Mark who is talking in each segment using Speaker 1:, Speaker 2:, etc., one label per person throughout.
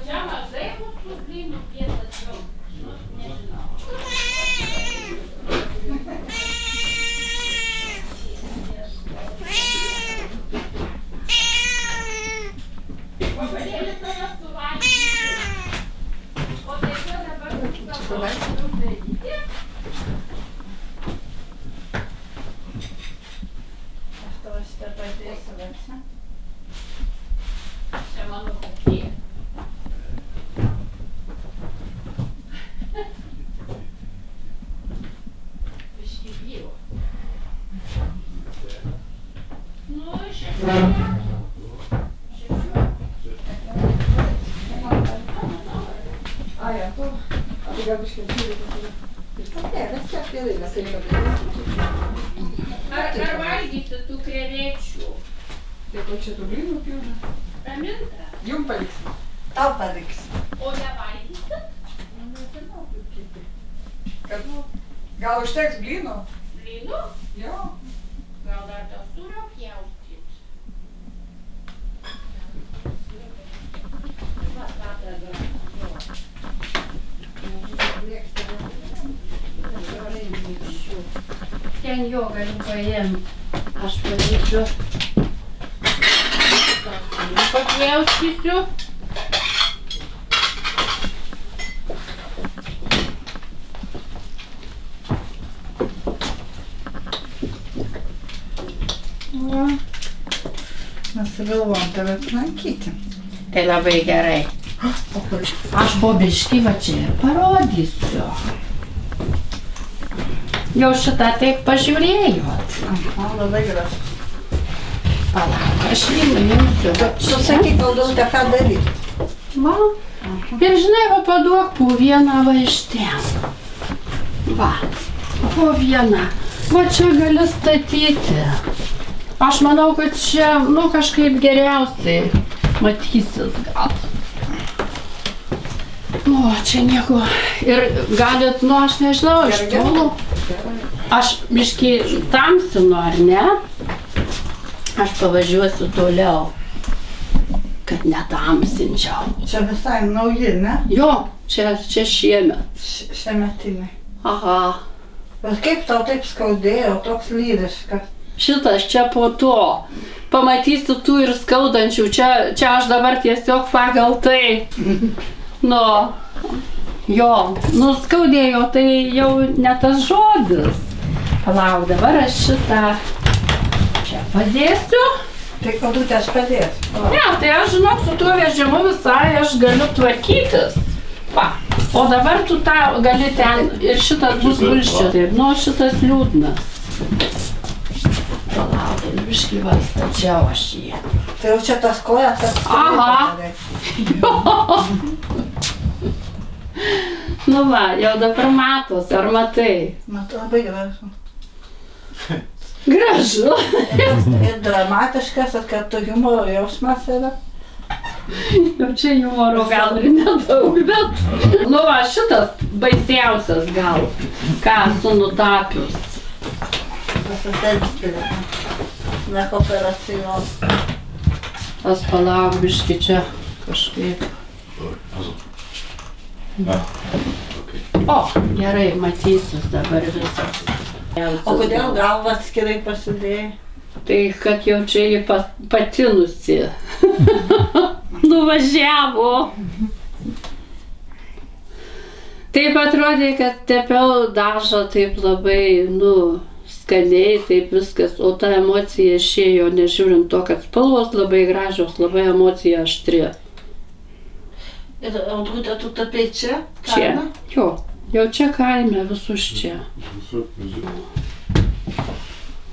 Speaker 1: Čia mažai mūsų blynų pietas jau. Nežinau. Vakarėlį tave suvalgysiu. O tai čia dabar suvalgysiu daryti. Aš tavo šitą padėsiu, va. Čia mano kokė. Biškį vyro. Nu, šiek Ar valgysi tų krevečių?
Speaker 2: Tai ko čia tų blynų pilna?
Speaker 1: Raminta.
Speaker 2: Jum paliksim. Tau paliksim.
Speaker 1: O nevalgysi?
Speaker 2: Nežinau, kaip kiti. Gal užteks blynų?
Speaker 1: Blynų?
Speaker 2: Jo.
Speaker 1: Gal dar to sūrio pjaustyt? Va, tą tada. Ten jo galiu paėmti. Aš padarysiu. Papjaustysiu.
Speaker 2: Mes sugalvojom tave aplankyti.
Speaker 1: Tai labai gerai. Aš po biškį va čia ir parodysiu. Jau šitą taip pažiūrėjot.
Speaker 2: Aha, labai gražus.
Speaker 1: Palauk, aš jį nuimsiu.
Speaker 2: Susakyk, galdote, ką daryti.
Speaker 1: Va. Ir žinai, va paduok po vieną va iš ten. Va. Po vieną. Va čia gali statyti. Aš manau, kad čia, nu, kažkaip geriausiai matysis gal. Nu, čia nieko. Ir galit, nu, aš nežinau, iš tolo. Aš biškį tamsinu, ar ne? Aš pavažiuosiu toliau, kad netamsinčiau.
Speaker 2: Čia visai nauji, ne?
Speaker 1: Jo, čia šiemet.
Speaker 2: Šiemetiniai.
Speaker 1: Aha.
Speaker 2: Bet kaip tau taip skaudėjo, toks lyriškas?
Speaker 1: Šitas čia po to. Pamatysi tų ir skaudančių. Čia aš dabar tiesiog pagal tai. Nu, jo, nu skaudėjo, tai jau ne tas žodis. Palauk, dabar aš šitą čia padėsiu.
Speaker 2: Tai kodėl aš padėsiu?
Speaker 1: Ne, tai aš žinok, su tuo vežimu visai aš galiu tvarkytis. Va, o dabar tu tą gali ten ir šitas bus gulščia. Taip, nu šitas liūdnas. Palauk, biškį va stačiau aš jį.
Speaker 2: Tai jau čia tas kojas atstovėti.
Speaker 1: Aha. Jo. Nu va, jau dabar matos, ar matai?
Speaker 2: Matau, labai gražu.
Speaker 1: Gražu.
Speaker 2: Ir dramatiškas, ir kartu humoro jausmas yra.
Speaker 1: Jau čia humoro gal ir nedaug, bet... Nu va, šitas baisiausias gal, ką esu nutapius.
Speaker 2: Pasitelkti, ne kooperacijos.
Speaker 1: Tas palauk biškį čia kažkaip. O, gerai, matysis dabar visas.
Speaker 2: O kodėl galvą atskirai pasidėjai?
Speaker 1: Tai kad jau čia jį patinusi. Nuvažiavo. Taip atrodė, kad tepiau dažą taip labai, nu, skaniai, taip viskas, o ta emocija išėjo, nežiūrint to, kad spalvos labai gražios, labai emocija aštri.
Speaker 2: Ir Audrutė, tu tapei čia?
Speaker 1: Čia, jo, jau čia kaime, visus čia.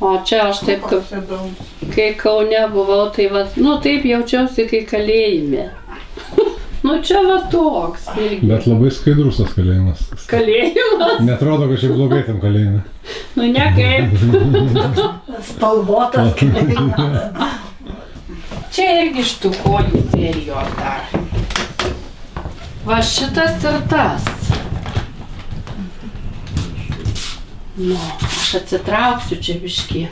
Speaker 1: O čia aš taip, kai Kaune buvau, tai va, nu taip jaučiausi, kai kalėjime. Nu čia va toks irgi.
Speaker 3: Bet labai skaidrus tas kalėjimas.
Speaker 1: Kalėjimas?
Speaker 3: Netrodo, kad čia blogai tam kalėjime.
Speaker 1: Nu ne kaip.
Speaker 2: Spalvotas kalėjimas.
Speaker 1: Čia irgi iš tų kojų serijos dar. Va šitas ir tas. Nu, aš atsitrauksiu čia biškį.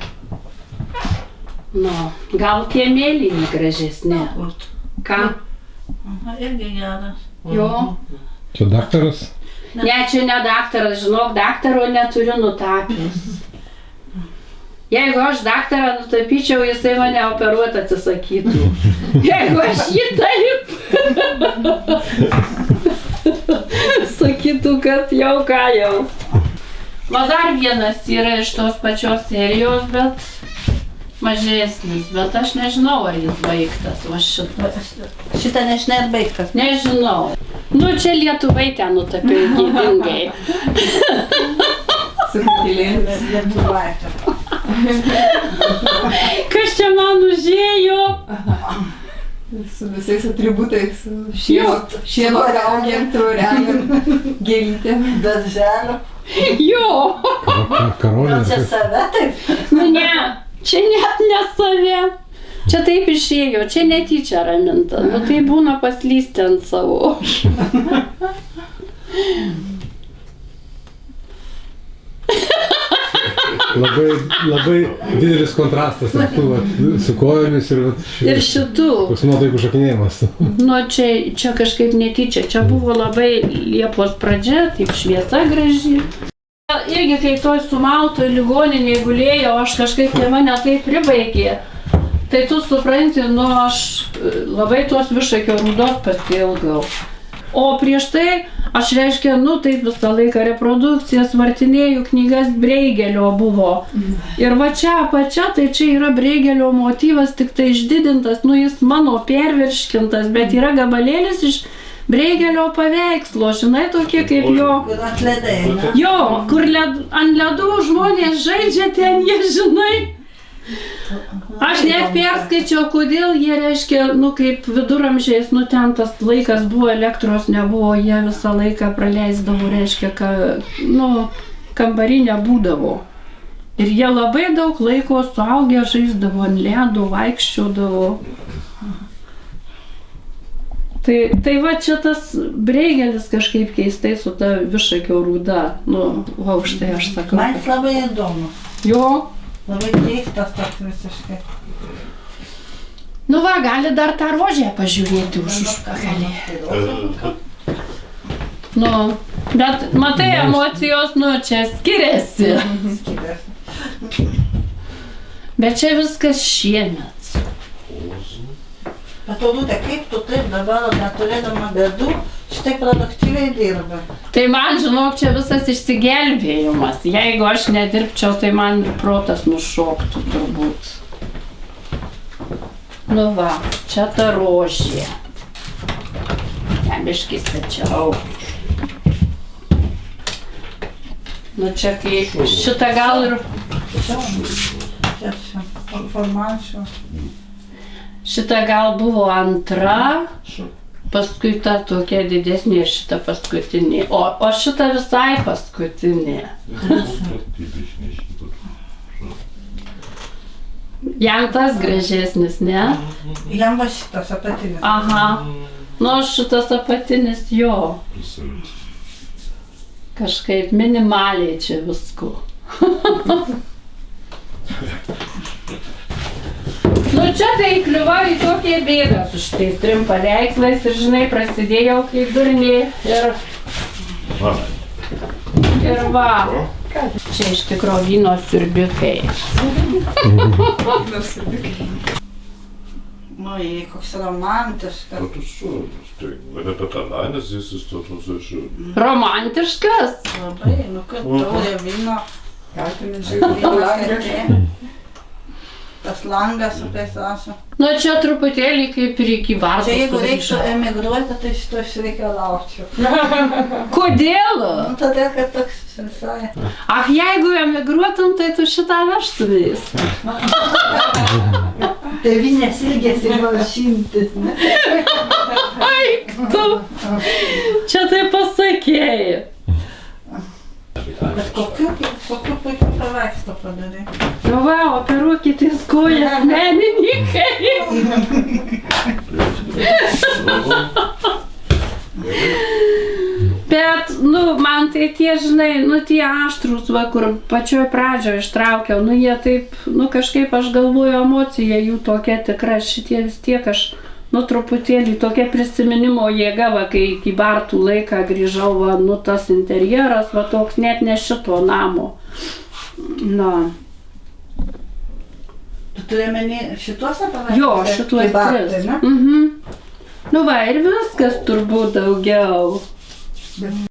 Speaker 1: Nu, gal tie mėlyni gražesni. Ką?
Speaker 2: Aha, irgi geras.
Speaker 1: Jo.
Speaker 3: Čia daktaras?
Speaker 1: Ne, čia ne daktaras, žinok, daktaro neturiu nutapęs. Jeigu aš daktarą nutapyčiau, jisai mane operuoti atsisakytų. Jeigu aš jį taip, sakytų, kad jau ką jau. O dar vienas yra iš tos pačios serijos, bet mažesnis, bet aš nežinau, ar jis baigtas, o šitas.
Speaker 2: Šitą nežinai ar baigtas.
Speaker 1: Nežinau. Nu, čia Lietuvai ten nutapė gyvingai.
Speaker 2: Subtilėlis Lietuvaitė.
Speaker 1: Kas čia man užėjo?
Speaker 4: Su visais atributais, šieno kaugėm, taurelėm, gėlytėm.
Speaker 2: Darželio.
Speaker 1: Jo.
Speaker 3: Karolė.
Speaker 2: Čia save taip.
Speaker 1: Nu ne, čia net ne save. Čia taip išėjo, čia netyčia raminta. Nu tai būna paslysti ant savo.
Speaker 3: Labai didelis kontrastas tarp tų su kojomis
Speaker 1: Ir šitų.
Speaker 3: Koks nuotaikų šakinėjimas.
Speaker 1: Nu čia kažkaip netyčia. Čia buvo labai Liepos pradžia, taip šviesa graži. Irgi kai toj sumaltoj ligoninėje gulėjau, aš kažkaip tai mane taip pribaigė. Tai tu supranti, nu aš labai tos višakio rūdos pasiilgau. O prieš tai aš reiškia, nu taip visą laiką reprodukcijas, vartinėjų knygas Breigelio buvo. Ir va čia apačia, tai čia yra Breigelio motyvas, tik tai išdidintas, nu jis mano pervirškintas, bet yra gabalėlis iš Breigelio paveikslo, žinai, tokie kaip jo.
Speaker 2: Kur ant ledai, ne?
Speaker 1: Jo, kur ant ledų žmonės žaidžia ten, jie žinai. Aš net perskaičiau, kodėl jie reiškia, nu kaip viduramžiais, nu ten tas laikas buvo, elektros nebuvo, jie visą laiką praleisdavo, reiškia, kambarį nebūdavo. Ir jie labai daug laiko suaugę žaisdavo ant ledo, vaikščiodavo. Tai va čia tas Breigelis kažkaip keistai su ta višakio rūda, nu, va už tai aš sakau.
Speaker 2: Man jis labai įdomu.
Speaker 1: Jo.
Speaker 2: Labai keistas toks visiškai.
Speaker 1: Nu va, gali dar tą rožę pažiūrėti už užpakalį. Nu, bet matai, emocijos, nu, čia skiriasi. Bet čia viskas šiemet.
Speaker 2: Bet Odute, kaip tu taip dabar, neturėdama bėdų, šitai produktyviai dirba?
Speaker 1: Tai man, žinok, čia visas išsigelbėjimas. Jeigu aš nedirbčiau, tai man protas nušoktų turbūt. Nu va, čia ta rožė. Ten biškį stačiau. Nu čia kai šitą gal ir...
Speaker 2: Čia informacijų.
Speaker 1: Šita gal buvo antra, paskui ta tokia didesnė ir šita paskutinė. O šita visai paskutinė. Jam tas gražesnis, ne?
Speaker 2: Jam va šitas apatinis.
Speaker 1: Aha. Nu, šitas apatinis jo. Kažkaip minimaliai čia visko. Nu čia tai kliuvau į tokią bėdą su šitais 3 paveikslais ir žinai, prasidėjau kaip durnė ir va. Čia iš tikro vyno siurbiukai.
Speaker 2: Nu, koks romantiškas.
Speaker 1: Romantiškas?
Speaker 2: Labai, nu kad taurė vyno. Tas langas su tais rašo.
Speaker 1: Nu čia truputėlį kaip ir iki vartos.
Speaker 2: Čia jeigu reiktų emigruoti, tai šito aš reikalaučiau.
Speaker 1: Kodėl?
Speaker 2: Nu, todėl, kad toks visai.
Speaker 1: Ach, jeigu emigruotum, tai tu šitą vežtumės.
Speaker 2: Tėvynės ilgėsi malšintis, ne?
Speaker 1: Aik tu! Čia tai pasakėjai.
Speaker 2: Bet kokiu puikiu paveikslą padarai.
Speaker 1: Nu va, operuokitės kojas menininkai. Bet, nu, man tai tie, žinai, nu, tie aštrus, va, kur pačioj pradžioje ištraukiau, nu, jie taip, nu, kažkaip aš galvoju, emocija jų tokia tikra, šitie vis tiek aš nu truputėlį tokia prisiminimo jėga, va, kai į Bartų laiką grįžau, va, nu tas interjeras, va toks net ne šito namo. Na.
Speaker 2: Tu turi meni šituose paveiksluose?
Speaker 1: Jo, šituos tris. Nu va, ir viskas turbūt daugiau.
Speaker 4: Bet